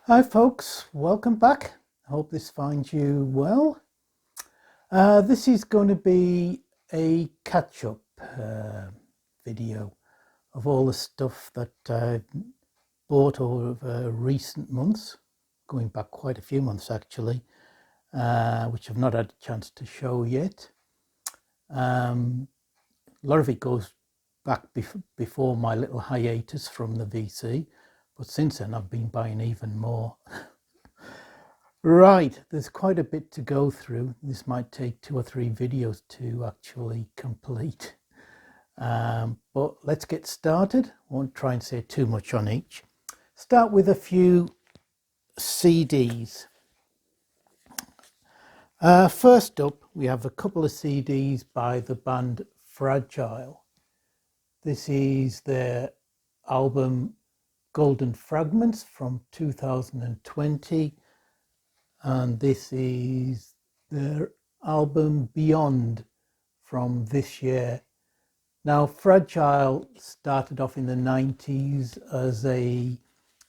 Hi folks, welcome back. I hope this finds you well. This is going to be a catch-up video of all the stuff that I've bought over recent months, going back quite a few months actually, which I've not had a chance to show yet. A lot of it goes back before my little hiatus from the VC, but since then I've been buying even more. Right, there's quite a bit to go through. This might take 2 or 3 videos to actually complete. But let's get started. I won't try and say too much on each. Start with a few CDs. First up, we have a couple of CDs by the band Fragile. This is their album Golden Fragments from 2020. And this is their album Beyond from this year. Now, Fragile started off in the 90s as a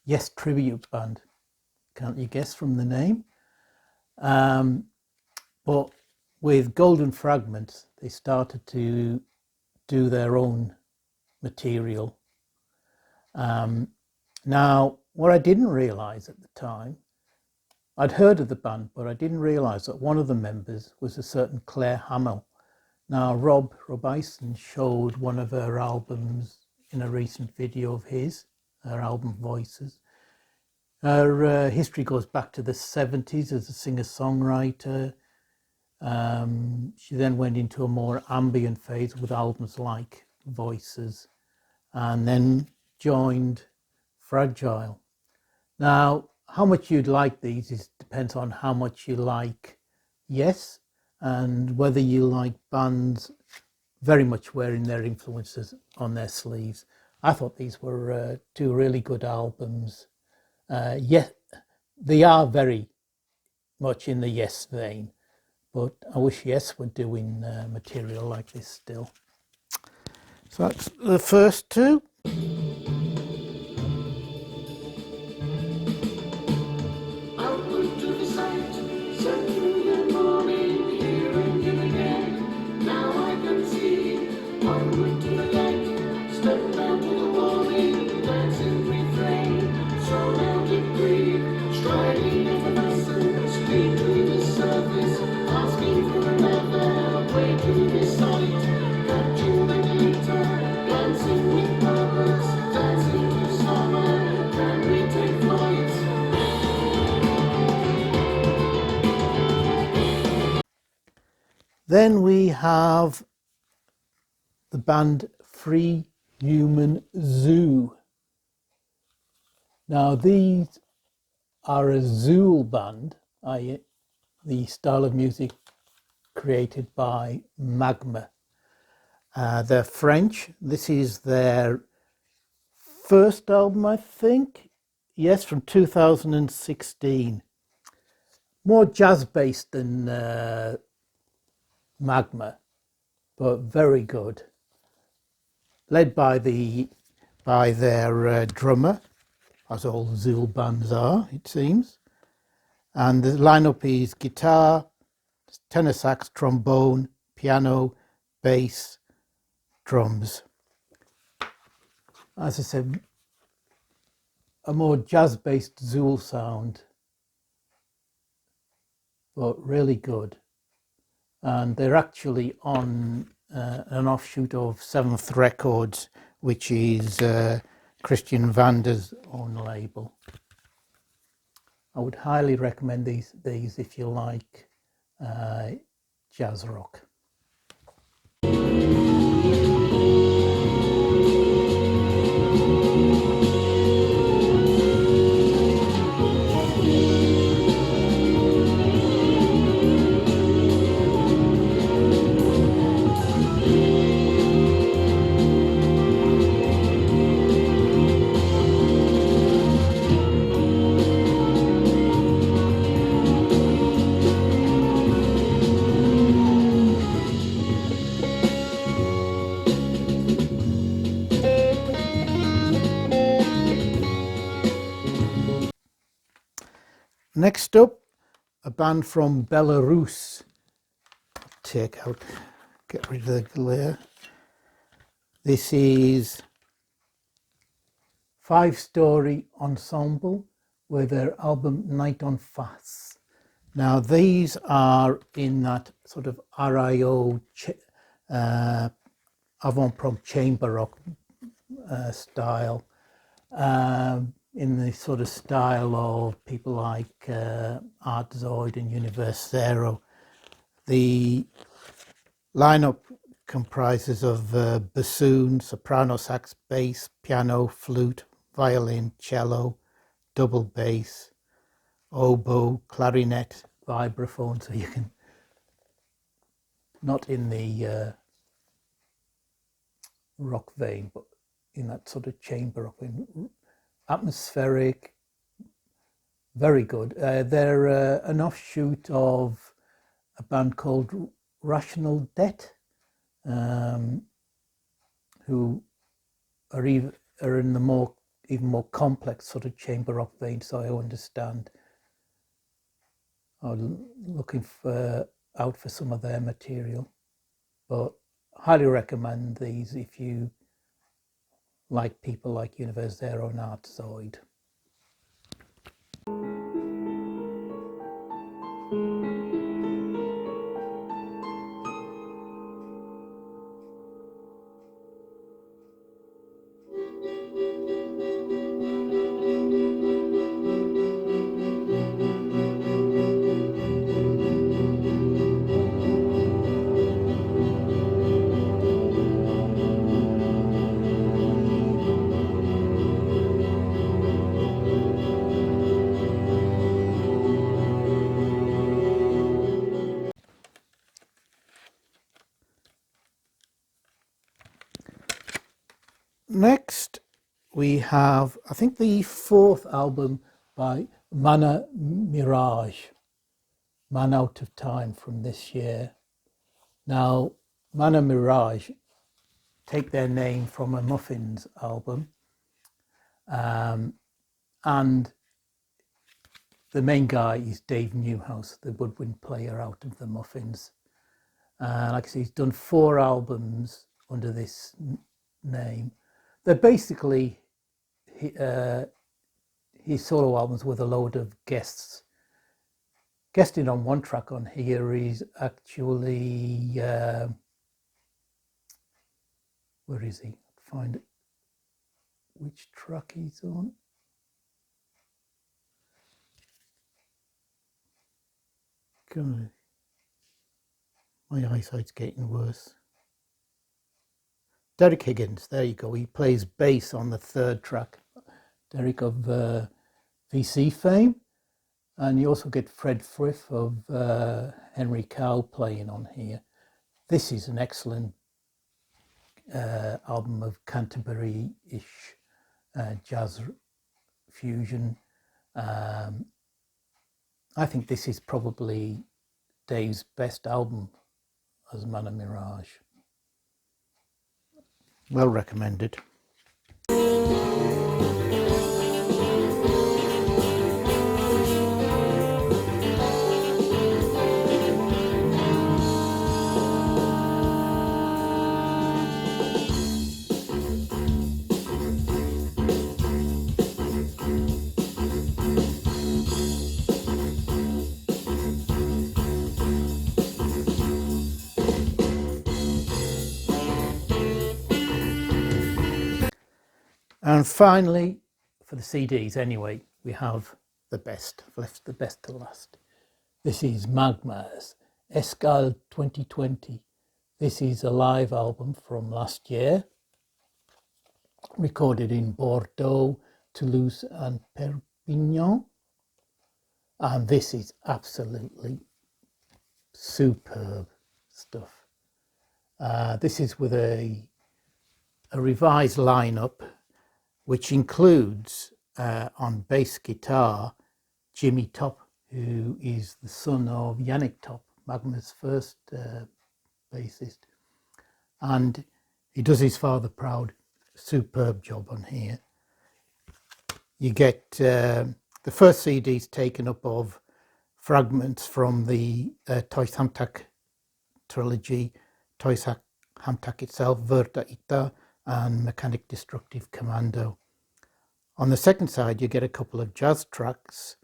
Yes tribute band. Can't you guess from the name? But with Golden Fragments, they started to do their own material. Now, what I didn't realise at the time, I'd heard of the band, but I didn't realise that one of the members was a certain Claire Hamill. Now, Rob Ison showed one of her albums in a recent video of his, her album Voices. Her history goes back to the 70s as a singer-songwriter. She then went into a more ambient phase with albums like Voices, and then joined Fragile. Now, how much you'd like these depends on how much you like Yes, and whether you like bands very much wearing their influences on their sleeves. I thought these were 2 really good albums. Yeah, they are very much in the Yes vein, but I wish Yes were doing material like this still. So that's the first 2. Then we have the band Free Human Zoo. Now these are a Zool band, i.e. the style of music created by Magma. They're French. This is their first album, I think. Yes, from 2016. More jazz-based than Magma, but very good. Led by their drummer, as all Zool bands are, it seems. And the lineup is guitar, tenor sax, trombone, piano, bass, drums. As I said, a more jazz-based Zool sound, but really good. And they're actually on an offshoot of 7th Records, which is Christian Vander's own label. I would highly recommend these if you like jazz rock. Next up, a band from Belarus. Get rid of the glare. This is Five Story Ensemble with their album Night on Fass. Now these are in that sort of RIO avant-prog chamber rock style, in the sort of style of people like Art Zoid and Universe Zero. The lineup comprises of bassoon, soprano sax, bass, piano, flute, violin, cello, double bass, oboe, clarinet, vibraphone, so you can, not in the rock vein, but in that sort of chamber rock vein. Atmospheric, very good. They're an offshoot of a band called Rational Debt, who are in the even more complex sort of chamber rock vein, so I understand. I'm looking out for some of their material, but highly recommend these if you like people like Universe Zero and Art Zoid. Next, we have, I think, the fourth album by Anima Mirage, Man Out of Time, from this year. Now, Anima Mirage take their name from a Muffins album, and the main guy is Dave Newhouse, the woodwind player out of the Muffins. Like I say, he's done 4 albums under this name. They're basically his solo albums with a load of guests. Guesting on one track on here is actually, where is he? Find it. Which track he's on. God, my eyesight's getting worse. Derek Higgins, there you go. He plays bass on the 3rd track. Derek of VC fame. And you also get Fred Frith of Henry Cow playing on here. This is an excellent album of Canterbury-ish jazz fusion. I think this is probably Dave's best album as Anima Mirage. Well recommended. And finally, for the CDs anyway, we have the best. I've left the best to last. This is Magma's Escale 2020. This is a live album from last year, recorded in Bordeaux, Toulouse and Perpignan. And this is absolutely superb stuff. This is with a revised lineup, which includes on bass guitar Jimmy Top, who is the son of Yannick Top, Magma's first bassist, and he does his father proud. Superb job on here. You get the first CD is taken up of fragments from the Toys Hamtak trilogy, Toys Hamtak itself, Verta Ita, and Mechanic Destructive Commando. On the second side, you get a couple of jazz tracks,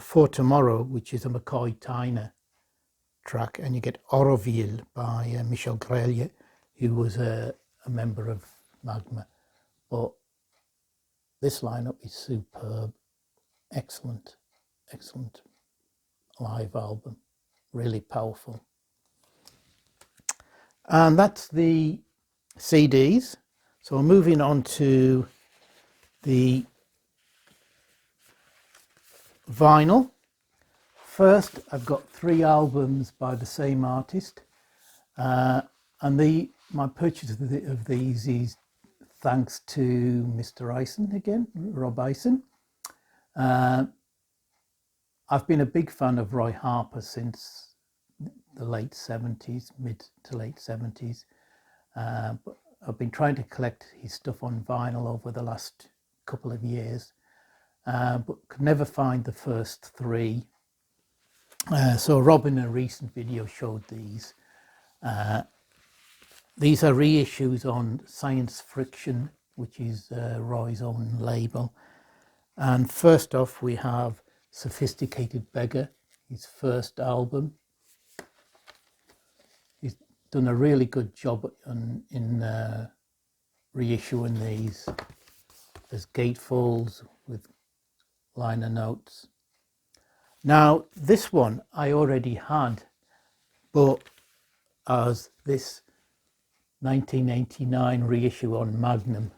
For Tomorrow, which is a McCoy Tyner track, and you get Auroville by Michel Grelier, who was a member of Magma. But this lineup is superb, excellent, excellent live album, really powerful. And that's the CDs. So we're moving on to the vinyl. First, I've got 3 albums by the same artist, and my purchase of these is thanks to Mr. Eisen again, Rob Eisen. I've been a big fan of Roy Harper since the late 70s, mid to late 70s, but I've been trying to collect his stuff on vinyl over the last couple of years, but could never find the first 3. So Rob in a recent video showed these. These are reissues on Science Friction, which is Roy's own label. And first off, we have Sophisticated Beggar, his first album. He's done a really good job in reissuing these. There's gatefolds with liner notes. Now, this one I already had, but as this 1989 reissue on Magnum.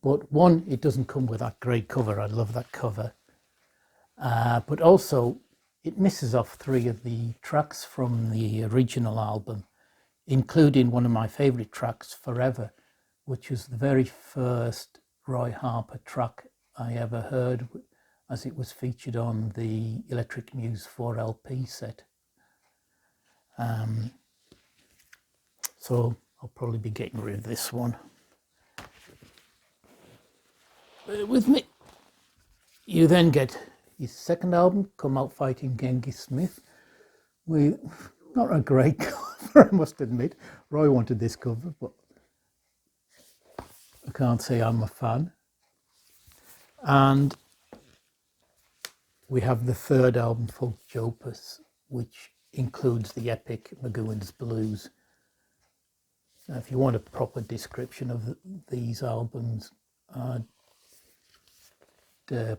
But one, it doesn't come with that great cover. I love that cover. But also, it misses off 3 of the tracks from the original album, including one of my favourite tracks, Forever, which was the very first Roy Harper track I ever heard, as it was featured on the Electric Muse 4 LP set. So I'll probably be getting rid of this one. Bear with me. You then get his second album, Come Out Fighting Genghis Smith, with not a great cover, I must admit. Roy wanted this cover, but I can't say I'm a fan. And we have the third album, Folk Jopus, which includes the epic McGowan's Blues. Now, if you want a proper description of these albums, I'd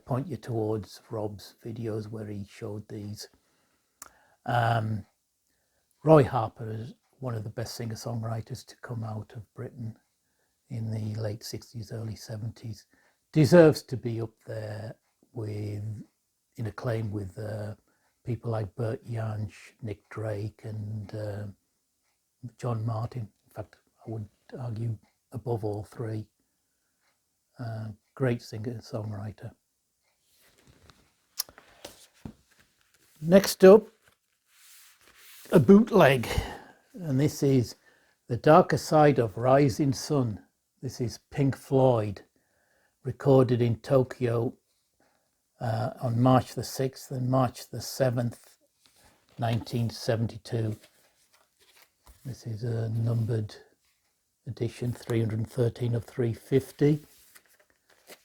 point you towards Rob's videos where he showed these. Roy Harper is one of the best singer-songwriters to come out of Britain in the late 60s, early 70s. Deserves to be up there in acclaim with people like Bert Jansch, Nick Drake, and John Martin. In fact, I would argue above all 3. Great singer-songwriter. Next up, a bootleg, and this is The Darker Side of Rising Sun. This is Pink Floyd, recorded in Tokyo on March the 6th and March the 7th, 1972. This is a numbered edition, 313 of 350.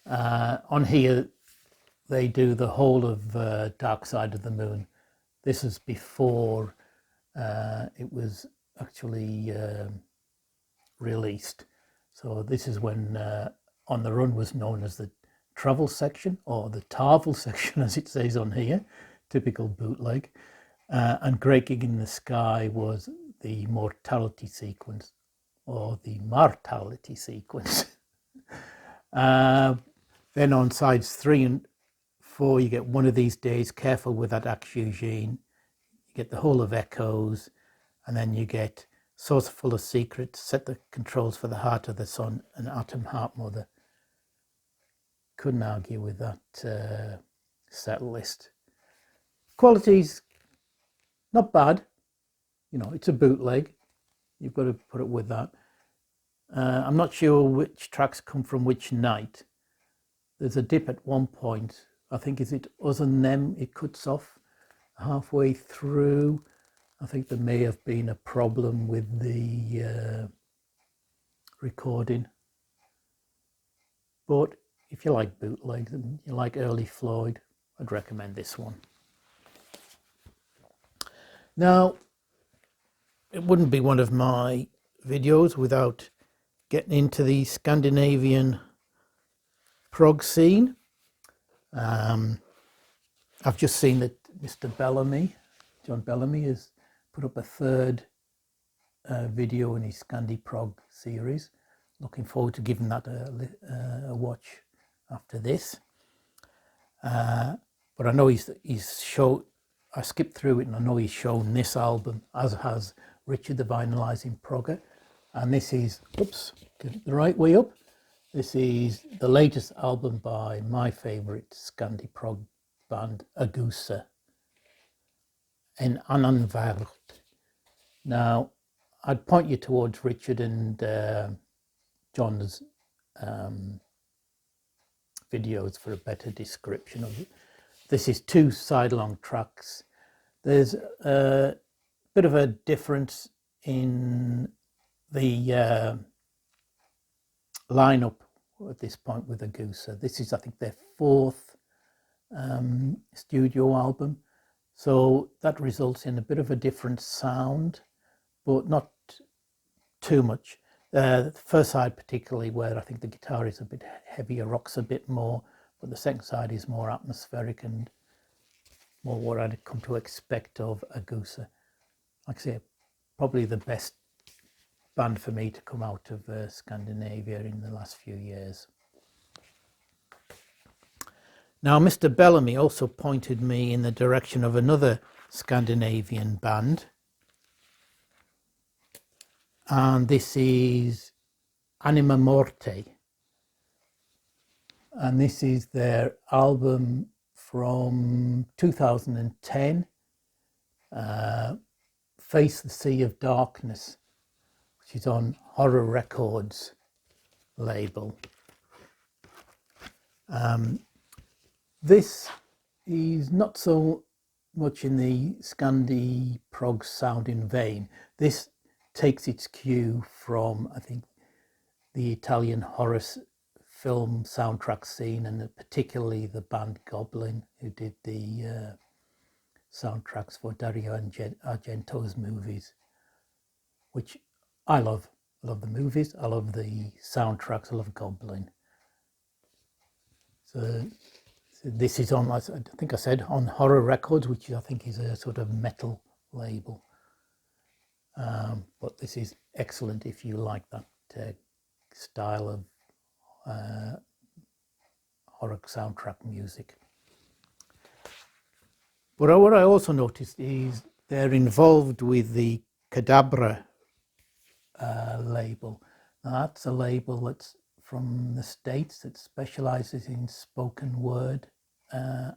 On here, they do the whole of Dark Side of the Moon. This is before it was actually released. So this is when On the Run was known as the travel section, or the Tarvel section as it says on here, typical bootleg. And Great Gig in the Sky was the mortality sequence, or the mortality sequence. Then on sides 3 and 4, you get One of These Days, Careful with That Axe Eugene. You get the whole of Echoes, and then you get Saucer Full of Secrets, Set the Controls for the Heart of the Sun, and Atom Heart Mother. Couldn't argue with that set list. Quality's not bad. You know, it's a bootleg. You've got to put it with that. I'm not sure which tracks come from which night, There's a dip at one point. I think, is it us and them? It cuts off halfway through. I think there may have been a problem with the recording. But if you like bootlegs and you like early Floyd, I'd recommend this one. Now, it wouldn't be one of my videos without getting into the Scandinavian prog scene. I've just seen that Mr. John Bellamy, has put up a third video in his Scandi prog series. Looking forward to giving that a watch after this. But I know he's shown, I skipped through it and I know he's shown this album, as has Richard the Vinylizing Progger. And this is, oops, get it the right way up. This is the latest album by my favourite Scandi prog band, Gusa, in Anima Morte. Now, I'd point you towards Richard and John's videos for a better description of it. This is 2 side-long tracks. There's a bit of a difference in the lineup at this point with the Gusa. This is, I think, their 4th studio album, so that results in a bit of a different sound, but not too much. The first side particularly, where I think the guitar is a bit heavier, rocks a bit more, but the second side is more atmospheric and more what I'd come to expect of a Gusa. Like I say, probably the best band for me to come out of Scandinavia in the last few years. Now, Mr. Bellamy also pointed me in the direction of another Scandinavian band, and this is Anima Morte, and this is their album from 2010, Face the Sea of Darkness, which is on Horror Records label. This is not so much in the Scandi prog sounding vein. This takes its cue from, I think, the Italian horror film soundtrack scene, and particularly the band Goblin, who did the soundtracks for Dario Argento's movies, which I love. I love the movies, I love the soundtracks, I love Goblin. So this is on, I think I said, on Horror Records, which I think is a sort of metal label. But this is excellent if you like that style of horror soundtrack music. But what I also noticed is they're involved with the Cadabra label. Now, that's a label that's from the States that specializes in spoken word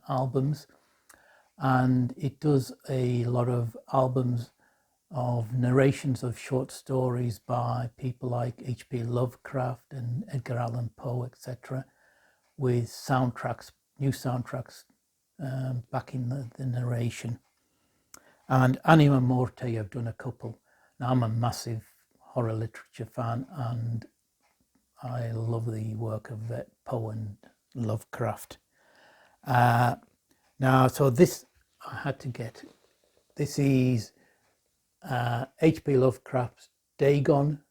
albums, and it does a lot of albums of narrations of short stories by people like H.P. Lovecraft and Edgar Allan Poe, etc., with soundtracks, new soundtracks backing the narration. And Anima Morte have done a couple. Now, I'm a massive horror literature fan, and I love the work of Poe and Lovecraft. Now, so this I had to get. This is H.P. Lovecraft's Dagon,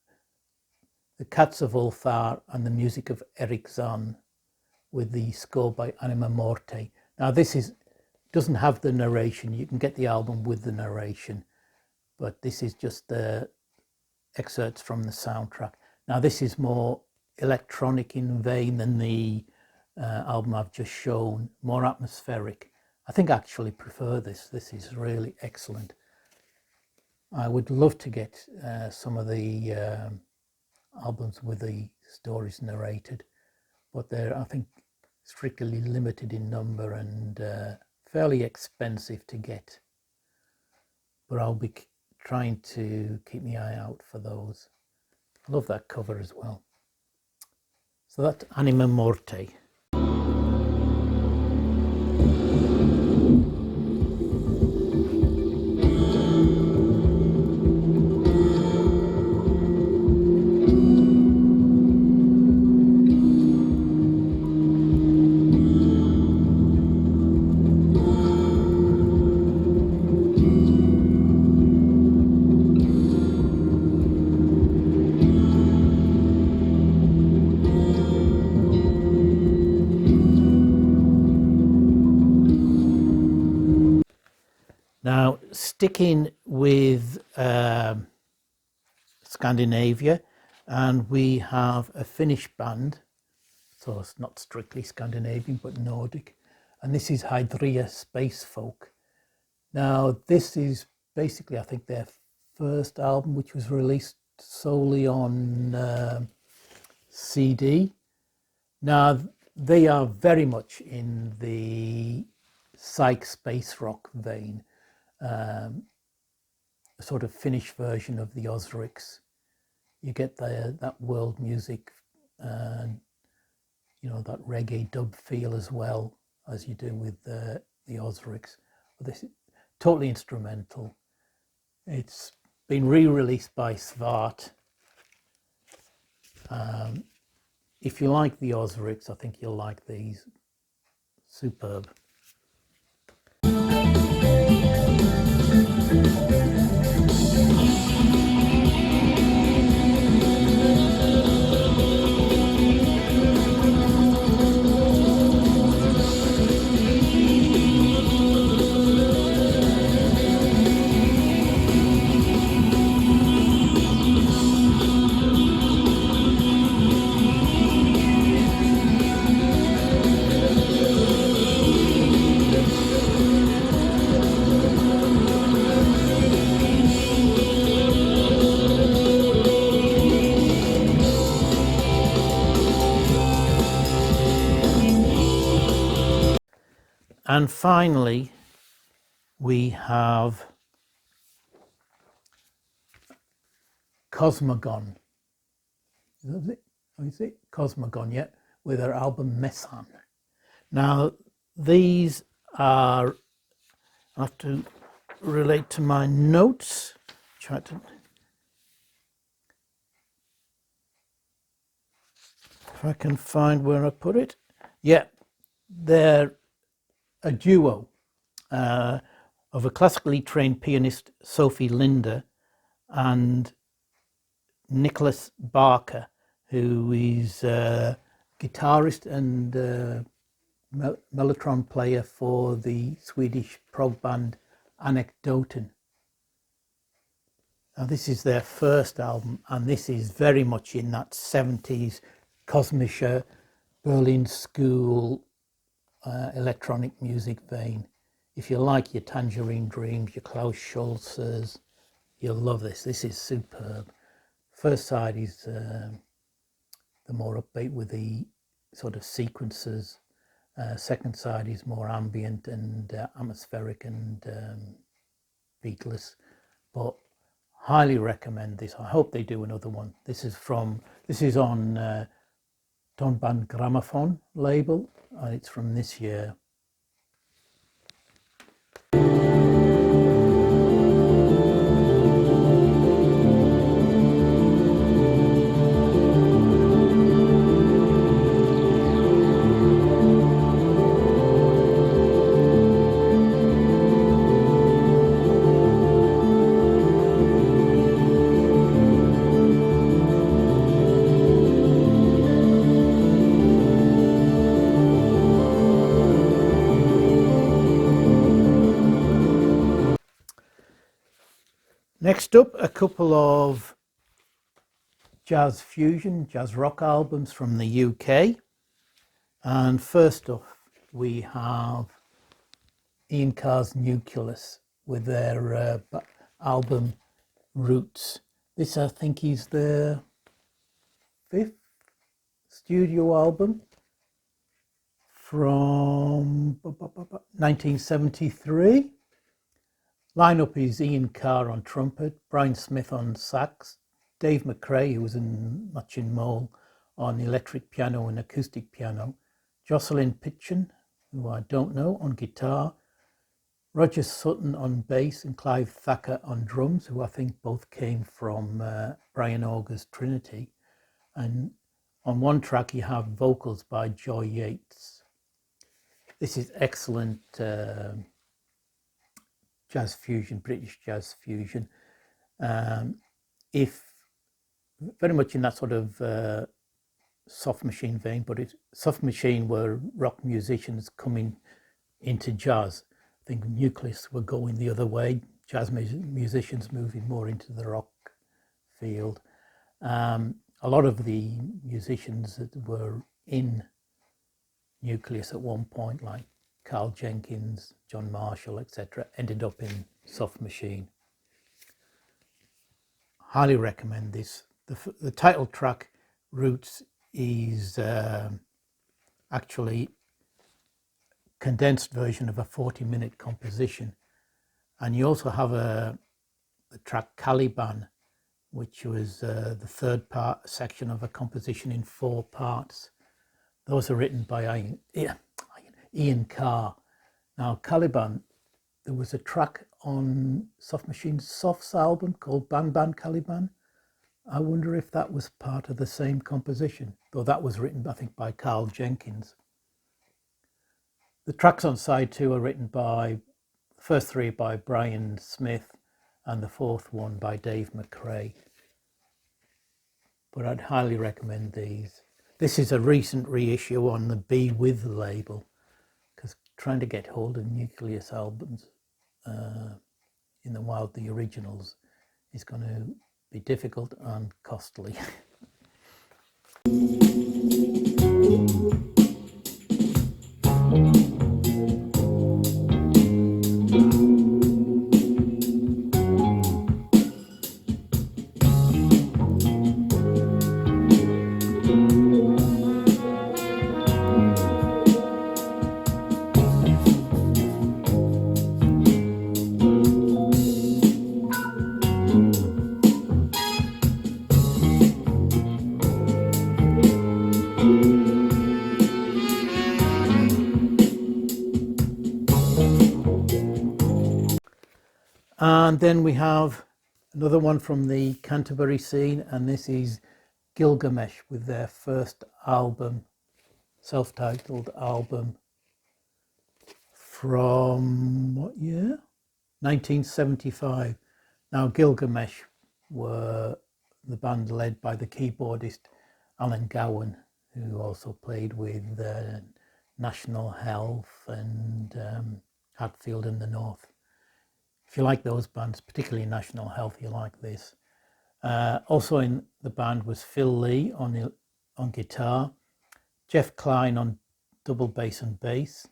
The Cats of Ulthar, and the music of Eric Zahn, with the score by Anima Morte. Now, this doesn't have the narration. You can get the album with the narration, but this is just the excerpts from the soundtrack. Now, this is more electronic in vein than the album I've just shown, more atmospheric. I think I actually prefer this. This is really excellent. I would love to get some of the albums with the stories narrated, but they're, I think, strictly limited in number and fairly expensive to get. But I'll be trying to keep my eye out for those. I love that cover as well. So that's Anima Morte. Now, sticking with Scandinavia, and we have a Finnish band, so it's not strictly Scandinavian but Nordic, and this is Hydra Space Folk. Now, this is basically, I think, their first album, which was released solely on CD. Now, they are very much in the psych space rock vein, a sort of Finnish version of the Osrics. You get that world music and, you know, that reggae dub feel as well as you do with the Osrics. But this is totally instrumental. It's been re-released by Svart. If you like the Osrics, I think you'll like these. Superb. And finally, we have COSMEGON. Is it COSMEGON, yeah, with their album Mesan. Now, these are, I have to relate to my notes. Try to, if I can find where I put it. Yeah, they're a duo of a classically trained pianist, Sophie Linder, and Nicholas Barker, who is a guitarist and mellotron player for the Swedish prog band Anekdoten. Now, this is their first album, and this is very much in that 70s Kosmische Berlin School electronic music vein. If you like your Tangerine Dreams, your Klaus Schulzes, you'll love this. This is superb. First side is the more upbeat with the sort of sequences. Second side is more ambient and atmospheric and beatless. But highly recommend this. I hope they do another one. This is on Tonband Gramophone label, and it's from this year. Next up, a couple of jazz fusion, jazz rock albums from the UK. And first off, we have Ian Carr's Nucleus with their album Roots. This, I think, is their 5th studio album from 1973. Lineup is Ian Carr on trumpet, Brian Smith on sax, Dave McRae, who was in Machin Mole, on electric piano and acoustic piano, Jocelyn Pitchen, who I don't know, on guitar, Roger Sutton on bass, and Clive Thacker on drums, who I think both came from Brian Auger's Trinity. And on one track you have vocals by Joy Yates. This is excellent jazz fusion, British jazz fusion. If very much in that sort of Soft Machine vein, but Soft Machine were rock musicians coming into jazz, I think Nucleus were going the other way, jazz musicians moving more into the rock field. A lot of the musicians that were in Nucleus at one point, like Carl Jenkins, John Marshall, etc., ended up in Soft Machine. Highly recommend this. The title track, Roots, is actually condensed version of a 40-minute composition, and you also have the track Caliban, which was the third section of a composition in 4 parts. Those are written by Ian Carr. Now Caliban, there was a track on Soft Machine's Soft's album called Ban Ban Caliban. I wonder if that was part of the same composition, though that was written, I think, by Carl Jenkins. The tracks on side 2 are written by, the first 3 by Brian Smith and the 4th one by Dave McRae. But I'd highly recommend these. This is a recent reissue on the Be With label, because trying to get hold of Nucleus albums in the wild, the originals, is going to be difficult and costly. And then we have another one from the Canterbury scene, and this is Gilgamesh with their first album, self-titled album, from what year? 1975. Now Gilgamesh were the band led by the keyboardist Alan Gowan, who also played with National Health and Hatfield in the North. If you like those bands, particularly National Health, you like this. Also in the band was Phil Lee on guitar, Jeff Klein on double bass and bass,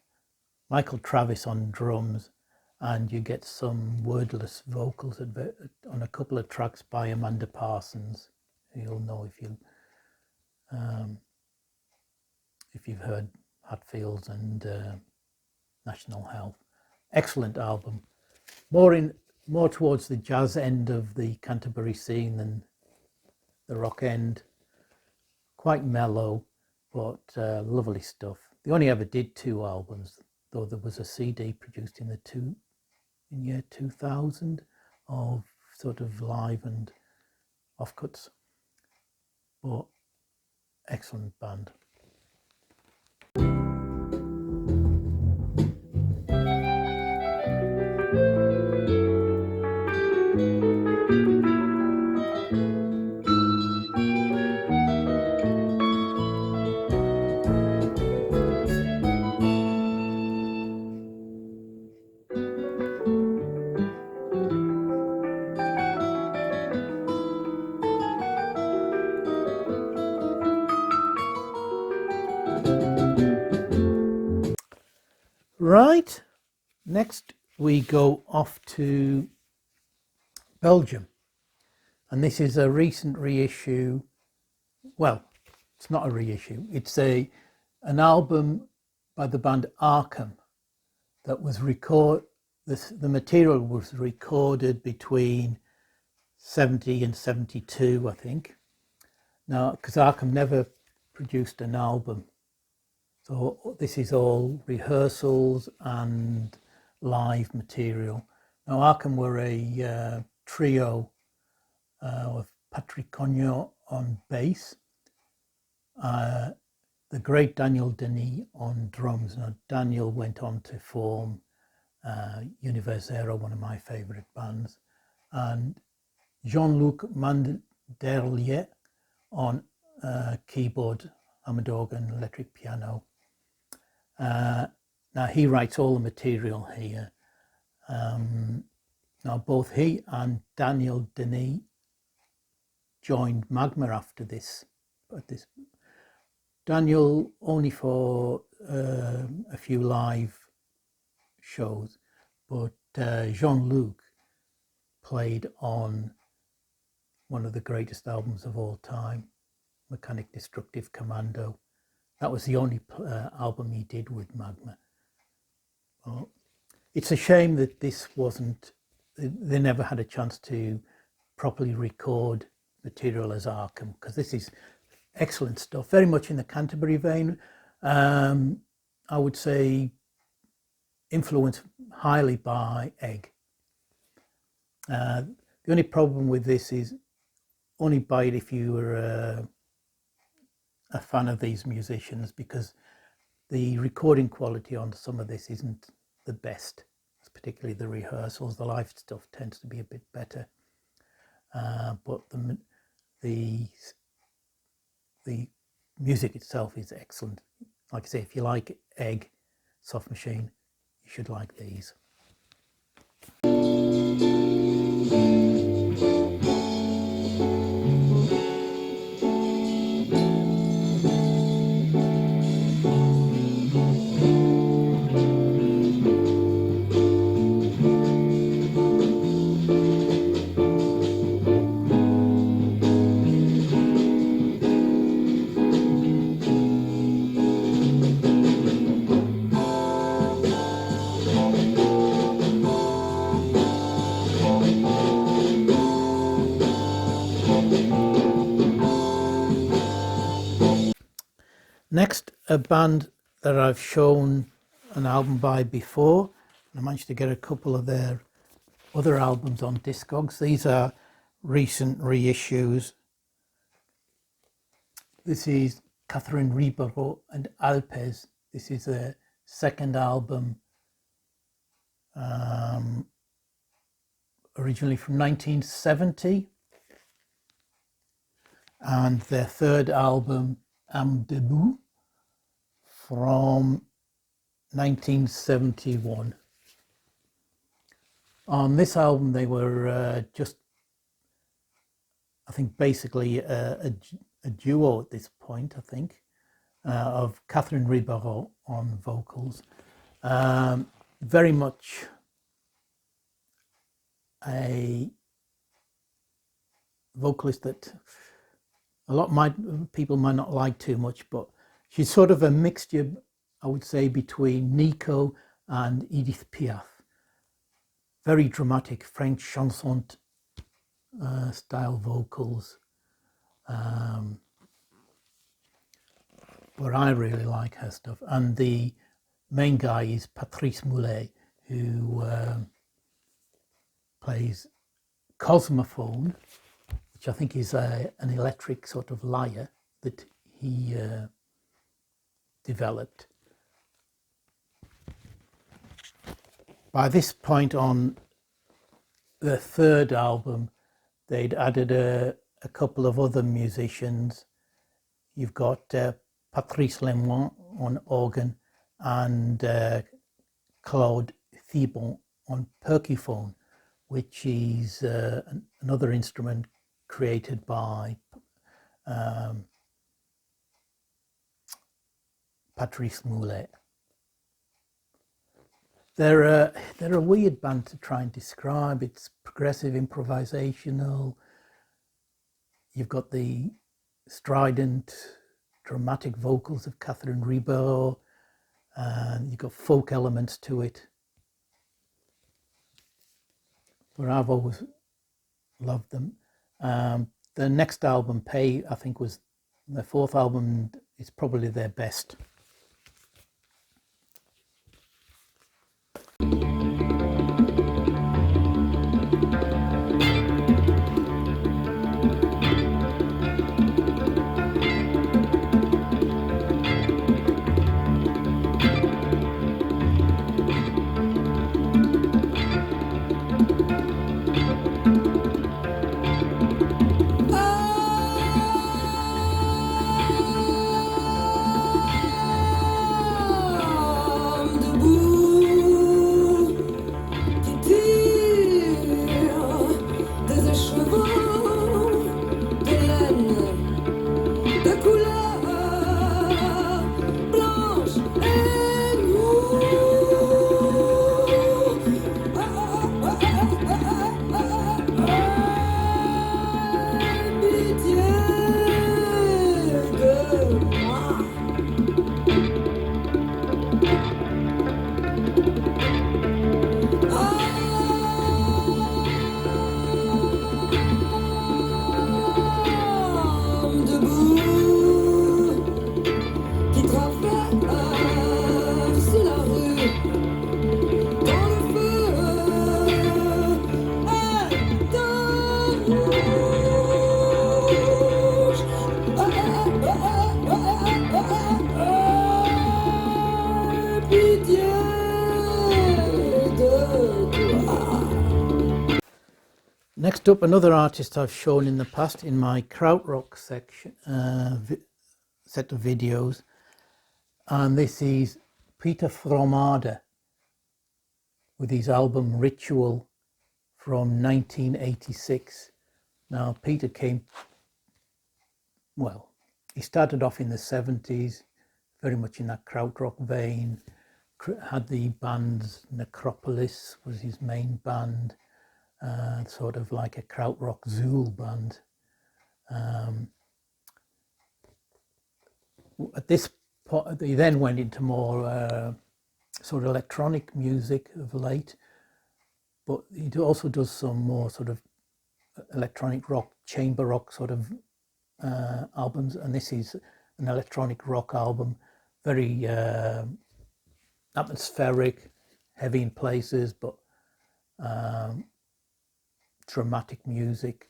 Michael Travis on drums, and you get some wordless vocals on a couple of tracks by Amanda Parsons, who you'll know if you've heard Hatfields and National Health. Excellent album. More towards the jazz end of the Canterbury scene than the rock end. Quite mellow, but lovely stuff. They only ever did 2 albums, though there was a CD produced in year 2000 of sort of live and offcuts. But excellent band. Right, next we go off to Belgium, and this is a recent reissue. Well, it's not a reissue, it's an album by the band Arkham that was the material was recorded between 70 and 72, I think. Now, because Arkham never produced an album, so this is all rehearsals and live material. Now, Arkham were a trio with Patrick Cognac on bass, the great Daniel Denis on drums. Now, Daniel went on to form Universero, one of my favourite bands, and Jean-Luc Manderlier on keyboard, Hammond organ, electric piano. Now he writes all the material here, Now both he and Daniel Denis joined Magma after this. Daniel only for a few live shows, but Jean-Luc played on one of the greatest albums of all time, Mechanic Destructive Commando. That was the only album he did with Magma. Well, it's a shame that this wasn't, they never had a chance to properly record material as Arkham, because this is excellent stuff, very much in the Canterbury vein. I would say influenced highly by Egg. The only problem with this is only buy it if you were a fan of these musicians, because the recording quality on some of this isn't the best, particularly the rehearsals. The live stuff tends to be a bit better, but the music itself is excellent. Like I say, if you like Egg, Soft Machine, you should like these. Next, a band that I've shown an album by before. I managed to get a couple of their other albums on Discogs. These are recent reissues. This is Catherine Ribeiro and Alpes. This is their second album, originally from 1970. And their third album, Am Debout, from 1971. On this album, they were just, I think, basically a duo at this point, I think, of Catherine Ribeiro on vocals. Very much a vocalist that a lot people might not like too much, but she's sort of a mixture, I would say, between Nico and Edith Piaf. Very dramatic French chanson style vocals. But I really like her stuff. And the main guy is Patrice Moulet, who plays cosmophone, which I think is an electric sort of lyre that he developed. By this point on the third album, they'd added a couple of other musicians. You've got Patrice Lemoine on organ and Claude Thibon on percuphone, which is another instrument created by Patrice Moulet. They're a weird band to try and describe. It's progressive improvisational. You've got the strident, dramatic vocals of Catherine Ribeiro, and you've got folk elements to it. But I've always loved them. The next album, Pay, I think was their fourth album. It's probably their best. Next up, another artist I've shown in the past in my krautrock section set of videos, and this is Peter Fromada with his album Ritual from 1986. Now, Peter he started off in the 70s, very much in that krautrock vein, had the bands Necropolis was his main band, sort of like a krautrock Zool band. At this point, he then went into more sort of electronic music of late, but he also does some more sort of electronic rock, chamber rock sort of albums, and this is an electronic rock album, very atmospheric, heavy in places, but dramatic music.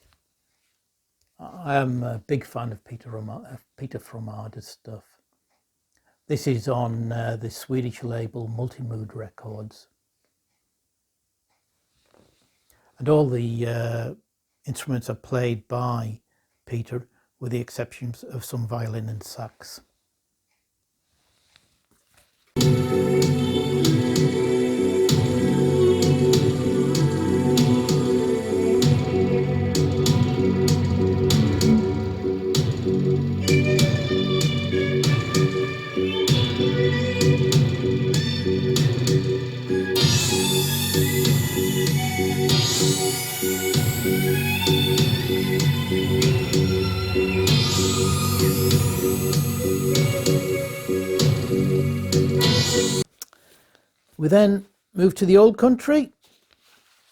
I am a big fan of Peter Fromada's stuff. This is on the Swedish label Multimood Records. And all the instruments are played by Peter, with the exceptions of some violin and sax. We then move to the old country,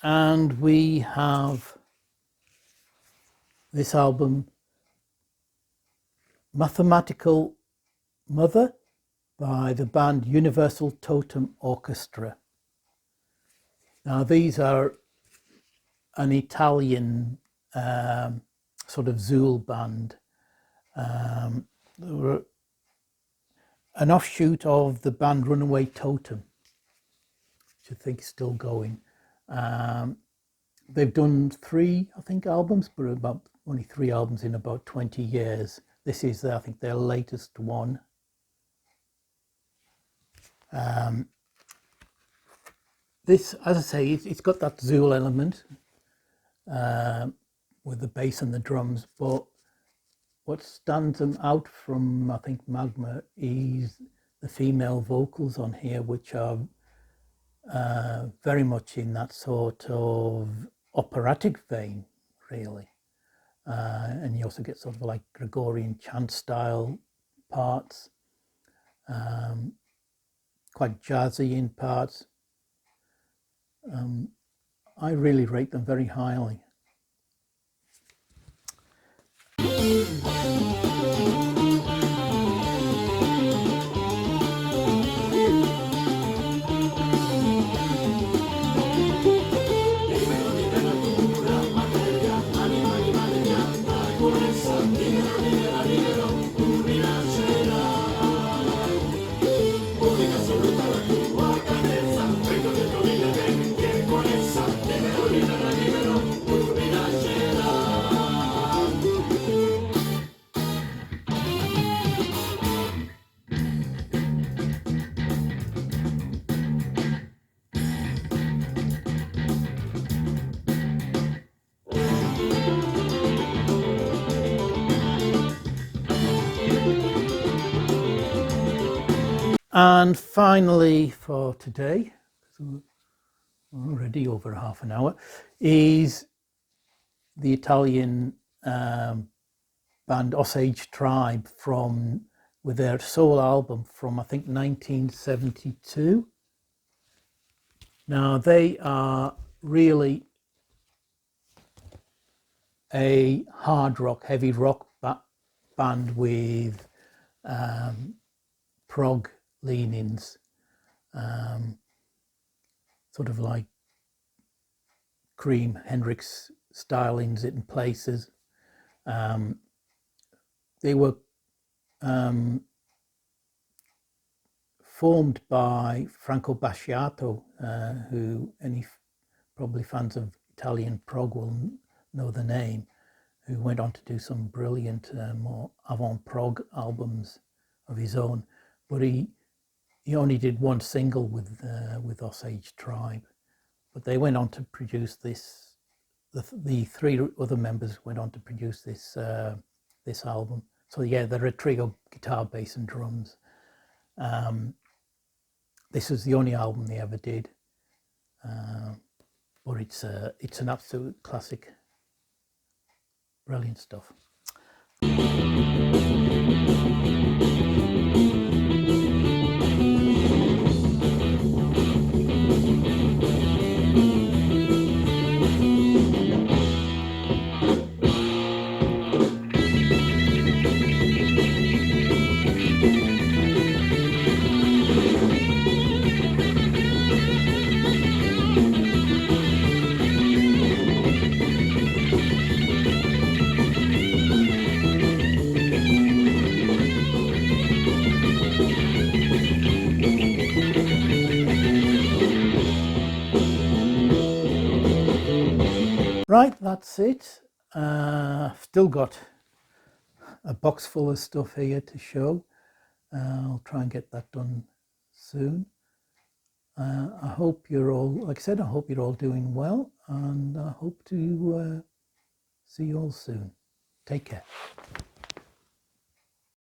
and we have this album, Mathematical Mother, by the band Universal Totem Orchestra. Now, these are an Italian sort of Zool band. They were an offshoot of the band Runaway Totem, which I think is still going. They've done 3, I think, albums, but about only 3 albums in about 20 years. This is, I think, their latest one. This, as I say, it's got that Zool element with the bass and the drums, but what stands them out from, I think, Magma is the female vocals on here, which are very much in that sort of operatic vein, really. And you also get sort of like Gregorian chant style parts, quite jazzy in parts. I really rate them very highly. And finally for today, so already over half an hour, is the Italian band Osage Tribe from with their sole album from I think 1972. Now they are really a hard rock, heavy rock band with prog leanings, sort of like Cream, Hendrix stylings in places. They were formed by Franco Basciato, who any probably fans of Italian prog will know the name, who went on to do some brilliant more avant-prog albums of his own, but he only did one single with Osage Tribe. But they went on to produce this. The three other members went on to produce this this album. So yeah, they're a trio: guitar, bass, and drums. This was the only album they ever did, but it's an absolute classic. Brilliant stuff. Right, that's it. Still got a box full of stuff here to show. I'll try and get that done soon. I hope you're all, like I said, I hope you're all doing well, and I hope to see you all soon. Take care.